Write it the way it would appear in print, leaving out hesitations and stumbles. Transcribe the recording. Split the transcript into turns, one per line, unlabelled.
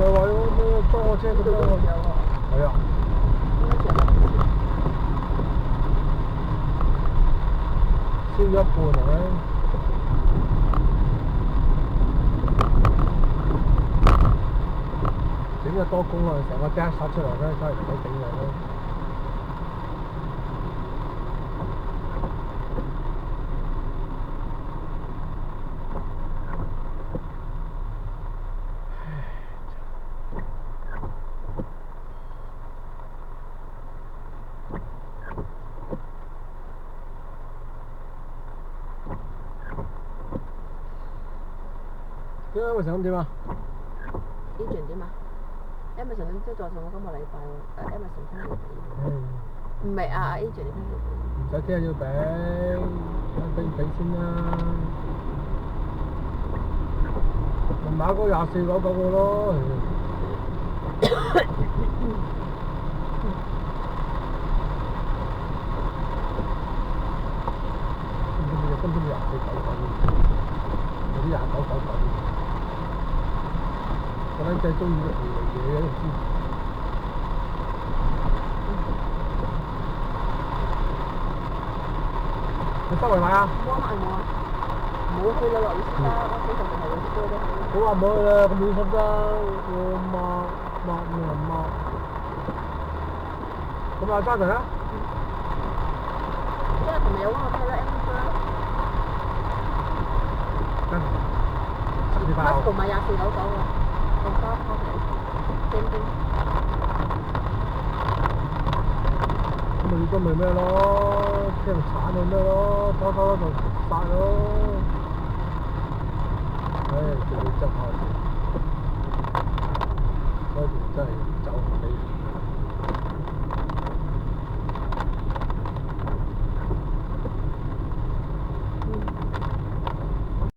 就係話要多車咁多。係啊。燒咗一半係咪？整得多工啊！成個 dash 殺出嚟咧，真係唔使整嘅都。點解會成咁點啊
？Agent 點啊 ？Amazon 即係再上我今個禮拜喎，Amazon 聽日要俾。唔係啊 ，Agent 你聽日俾。
唔使聽日要俾先啦。咪買嗰24.99個咯。根本24.99，有啲29.99。個僆仔中意嘅嘢都唔知。你周圍買啊？
冇啊，冇啊，冇去啦，落雨先啦，我非常係有啲多咧。
好啊，唔好去啦，咁遠濕啦，我抹。咁啊，揸陣啊？
因為同埋有嗰個 Taylor Amazon 啦。Costco 買24.99㗎，用花花嚟蒸蒸。
咁咪咩咯？聽日鏟就咩咯？偷就殺咯。